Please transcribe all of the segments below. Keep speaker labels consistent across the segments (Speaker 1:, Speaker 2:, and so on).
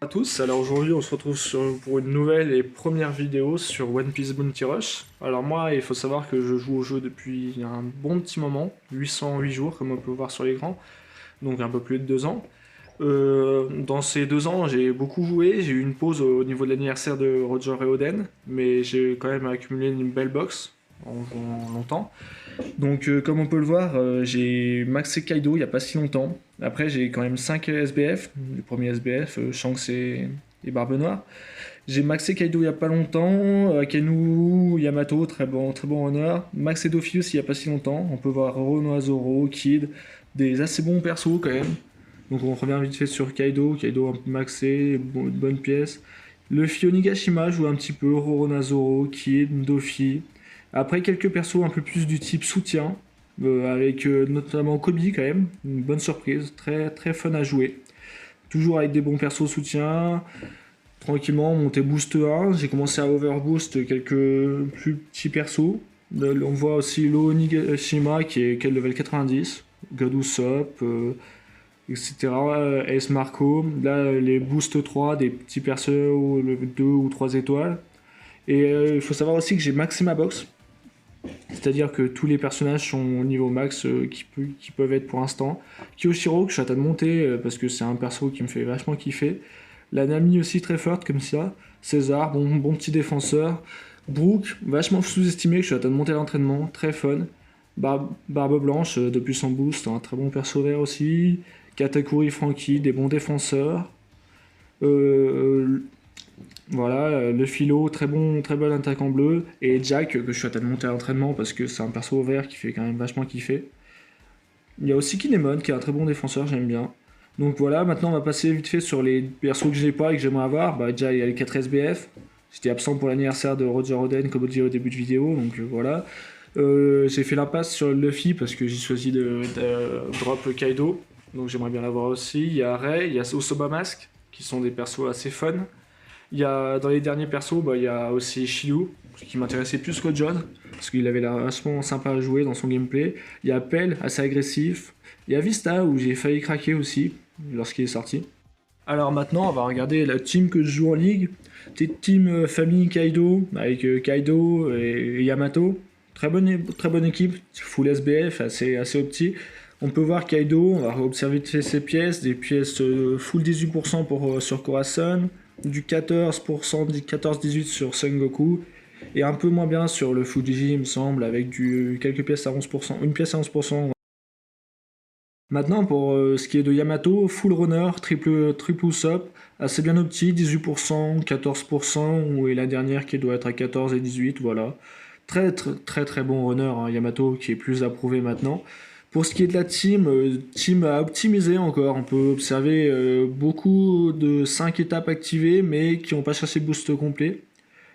Speaker 1: À tous, alors aujourd'hui on se retrouve pour une nouvelle et première vidéo sur One Piece Bounty Rush. Alors moi il faut savoir que je joue au jeu depuis un bon petit moment, 808 jours comme on peut voir sur l'écran, donc un peu plus de 2 ans. Dans ces 2 ans j'ai beaucoup joué, j'ai eu une pause au niveau de l'anniversaire de Roger et Oden, mais j'ai quand même accumulé une belle box en jouant longtemps. Donc comme on peut le voir, j'ai maxé Kaido il n'y a pas si longtemps. Après j'ai quand même 5 SBF, le premier SBF, Shanks et Barbe Noire. J'ai maxé Kaido il n'y a pas longtemps, Akainu, Yamato, très bon honneur. Maxé Dofi aussi il n'y a pas si longtemps. On peut voir Renoa Zoro, Kid, des assez bons persos quand même. Donc on revient vite fait sur Kaido, Kaido un peu maxé, une bonne pièce. Luffy Onigashima joue un petit peu, Roronoa Zoro, Kid, Dofi. Après, quelques persos un peu plus du type soutien, avec notamment Kobe quand même, une bonne surprise, très, très fun à jouer. Toujours avec des bons persos soutien, tranquillement, monter boost 1, j'ai commencé à overboost quelques plus petits persos. On voit aussi Lo Onigashima qui est level 90, God Usopp, etc. S Marco, là les boost 3 des petits persos, le 2 ou 3 étoiles. Et il faut savoir aussi que j'ai maxé ma box. C'est-à-dire que tous les personnages sont au niveau max qui peuvent être pour l'instant. Kyoshiro, que je suis en train de monter parce que c'est un perso qui me fait vachement kiffer. La Nami aussi très forte comme ça. César, bon petit défenseur. Brook, vachement sous-estimé, que je suis en train de monter à l'entraînement, très fun. Barbe Blanche, depuis son boost, un très bon perso vert aussi. Katakuri, Franky, des bons défenseurs. Euh, voilà, le philo, très bon attaquant bleu. Et Jack, que je suis à train de monter à l'entraînement parce que c'est un perso vert qui fait quand même vachement kiffer. Il y a aussi Kinemon, qui est un très bon défenseur, j'aime bien. Donc voilà, maintenant on va passer vite fait sur les persos que j'ai pas et que j'aimerais avoir. Bah, déjà, il y a les 4 SBF. J'étais absent pour l'anniversaire de Roger Oden, comme on dit au début de vidéo, donc voilà. J'ai fait l'impasse sur Luffy parce que j'ai choisi de drop Kaido, donc j'aimerais bien l'avoir aussi. Il y a Rei, il y a Osoba Mask, qui sont des persos assez fun. Il y a, dans les derniers persos, bah, il y a aussi Shiryu, qui m'intéressait plus que John, parce qu'il avait l'air vachement sympa à jouer dans son gameplay. Il y a Pell, assez agressif. Il y a Vista, où j'ai failli craquer aussi, lorsqu'il est sorti. Alors maintenant, on va regarder la team que je joue en ligue. Petite team famille Kaido, avec Kaido et Yamato. Très bonne équipe, full SBF, assez opti. On peut voir Kaido, on va observer ses pièces, des pièces full 18% sur Corazon, du 14%, 14-18 sur Sengoku, et un peu moins bien sur le Fujiji, il me semble, avec quelques pièces à 11%, une pièce à 11%. Maintenant, pour ce qui est de Yamato, full runner, triple Usopp, assez bien opti, 18%, 14%, et la dernière qui doit être à 14 et 18, voilà. Très bon runner, hein, Yamato, qui est plus approuvé maintenant. Pour ce qui est de la team, team à optimiser encore, on peut observer beaucoup de 5 étapes activées, mais qui n'ont pas chassé boost complet.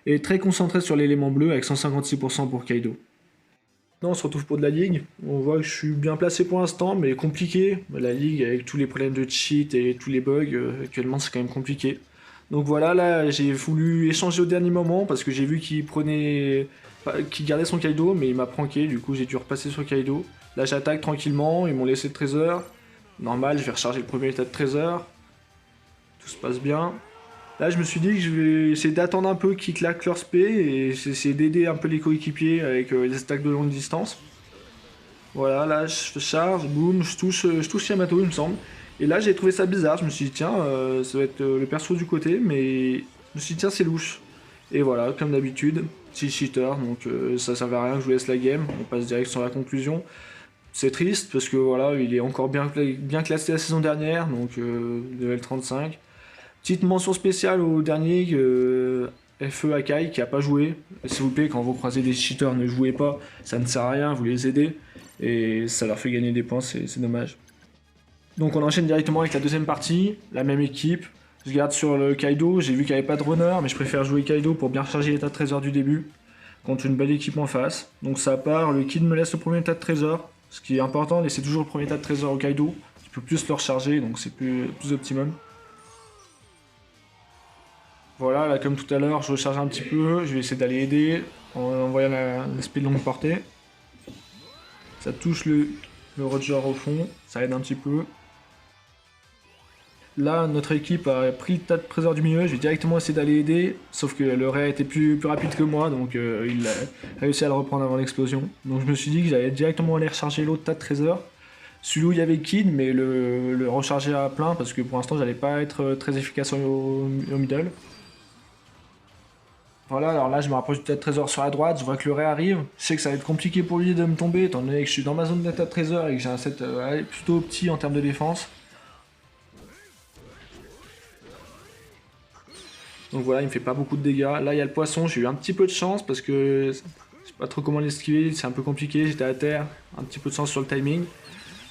Speaker 1: Et très concentré sur l'élément bleu, avec 156% pour Kaido. Non, on se retrouve pour de la ligue. On voit que je suis bien placé pour l'instant, mais compliqué. La ligue, avec tous les problèmes de cheat et tous les bugs, actuellement, c'est quand même compliqué. Donc voilà, là, j'ai voulu échanger au dernier moment parce que j'ai vu qu'il gardait son Kaido, mais il m'a pranké, du coup, j'ai dû repasser sur Kaido. Là, j'attaque tranquillement, ils m'ont laissé le trésor. Normal, je vais recharger le premier état de trésor. Tout se passe bien. Là, je me suis dit que je vais essayer d'attendre un peu qu'ils claquent leur spé et essayer d'aider un peu les coéquipiers avec les attaques de longue distance. Voilà, là, je charge, boum, je touche Yamato, il me semble. Et là, j'ai trouvé ça bizarre. Je me suis dit, tiens, ça va être le perso du côté, mais je me suis dit, tiens, c'est louche. Et voilà, comme d'habitude, petit cheater, donc ça servait à rien que je vous laisse la game. On passe direct sur la conclusion. C'est triste parce que voilà, il est encore bien classé la saison dernière, donc level 35. Petite mention spéciale au dernier FE Akai qui a pas joué. S'il vous plaît, quand vous croisez des cheaters, ne jouez pas, ça ne sert à rien, vous les aidez et ça leur fait gagner des points, c'est dommage. Donc on enchaîne directement avec la deuxième partie, la même équipe. Je garde sur le Kaido, j'ai vu qu'il n'y avait pas de runner, mais je préfère jouer Kaido pour bien recharger l'état de trésor du début, contre une belle équipe en face. Donc ça part, le Kid me laisse le premier état de trésor, ce qui est important, laissez toujours le premier état de trésor au Kaido, tu peux plus le recharger, donc c'est plus optimum. Voilà, là comme tout à l'heure, je recharge un petit peu, je vais essayer d'aller aider en envoyant l'aspect de longue portée. Ça touche le Roger au fond, ça aide un petit peu. là, notre équipe a pris le tas de trésors du milieu, j'ai directement essayé d'aller aider, sauf que le Ray était plus rapide que moi, donc il a réussi à le reprendre avant l'explosion. Donc je me suis dit que j'allais directement aller recharger l'autre tas de trésors. Celui où il y avait Kid, mais le recharger à plein, parce que pour l'instant j'allais pas être très efficace au middle. Voilà, alors là je me rapproche du tas de trésors sur la droite, je vois que le Ray arrive, je sais que ça va être compliqué pour lui de me tomber, étant donné que je suis dans ma zone de tas de trésors et que j'ai un set plutôt petit en termes de défense. Donc voilà, il me fait pas beaucoup de dégâts. Là, il y a le poisson, j'ai eu un petit peu de chance parce que je sais pas trop comment l'esquiver, c'est un peu compliqué, j'étais à terre, un petit peu de chance sur le timing.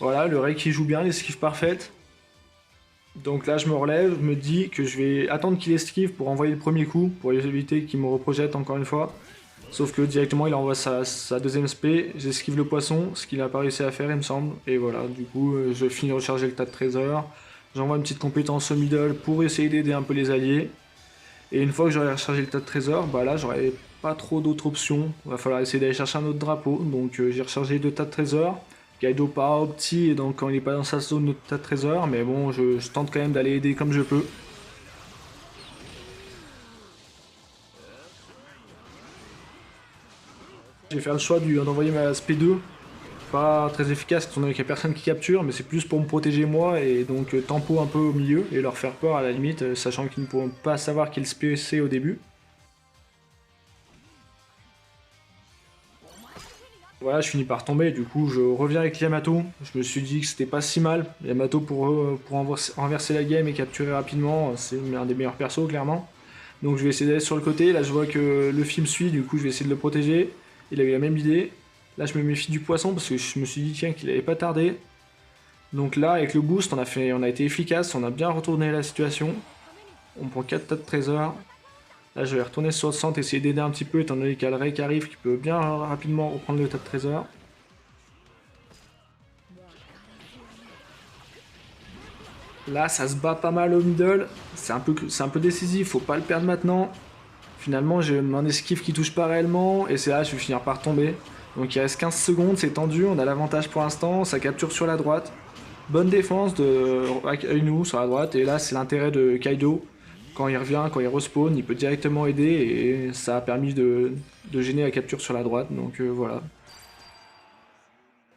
Speaker 1: Voilà, le Ray qui joue bien, l'esquive parfaite. Donc là, je me relève, je me dis que je vais attendre qu'il esquive pour envoyer le premier coup, pour éviter qu'il me reprojette encore une fois. Sauf que directement, il envoie sa deuxième spé, j'esquive le poisson, ce qu'il n'a pas réussi à faire, il me semble. Et voilà, du coup, je finis de recharger le tas de trésors. J'envoie une petite compétence au middle pour essayer d'aider un peu les alliés. Et une fois que j'aurai rechargé le tas de trésors, bah là j'aurai pas trop d'autres options. Il va falloir essayer d'aller chercher un autre drapeau. Donc j'ai rechargé deux tas de trésors. Kaido part au petit, et donc quand il n'est pas dans sa zone de tas de trésors, mais bon, je tente quand même d'aller aider comme je peux. J'ai fait le choix d'envoyer ma SP2. Pas très efficace étant donné qu'il n'y a personne qui capture, mais c'est plus pour me protéger moi et donc tempo un peu au milieu et leur faire peur à la limite, sachant qu'ils ne pourront pas savoir quel SP c'est au début. Voilà, je finis par tomber, du coup je reviens avec Yamato. Je me suis dit que c'était pas si mal. Yamato pour renverser la game et capturer rapidement, c'est un des meilleurs persos clairement. Donc je vais essayer d'aller sur le côté, là je vois que Luffy me suit, du coup je vais essayer de le protéger. Il a eu la même idée. Là je me méfie du poisson parce que je me suis dit tiens qu'il allait pas tarder. Donc là avec le boost on a été efficace, on a bien retourné la situation. On prend 4 tas de trésors. Là je vais retourner sur le centre, essayer d'aider un petit peu étant donné qu'il y a le Ray qui arrive qui peut bien rapidement reprendre le tas de trésors. Là ça se bat pas mal au middle, c'est un peu décisif, faut pas le perdre maintenant. Finalement j'ai mon esquive qui touche pas réellement et c'est là je vais finir par tomber. Donc il reste 15 secondes, c'est tendu, on a l'avantage pour l'instant, ça capture sur la droite. Bonne défense de Ainu sur la droite et là c'est l'intérêt de Kaido. Quand il revient, quand il respawn, il peut directement aider et ça a permis de gêner la capture sur la droite, donc voilà.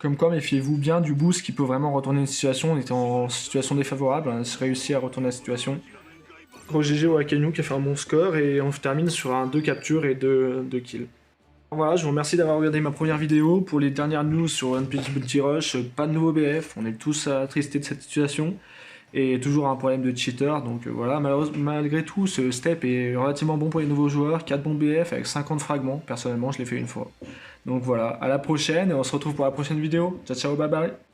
Speaker 1: Comme quoi, méfiez-vous bien du boost qui peut vraiment retourner une situation. On était en situation défavorable, on a réussi à retourner la situation. Gros GG au Akainu qui a fait un bon score et on termine sur un 2 captures et 2 kills. Voilà, je vous remercie d'avoir regardé ma première vidéo. Pour les dernières news sur One Piece Multi Rush, pas de nouveau BF, on est tous attristés de cette situation. Et toujours un problème de cheater, donc voilà, malgré tout, ce step est relativement bon pour les nouveaux joueurs, 4 bons BF avec 50 fragments, personnellement je l'ai fait une fois. Donc voilà, à la prochaine et on se retrouve pour la prochaine vidéo. Ciao ciao, bye bye.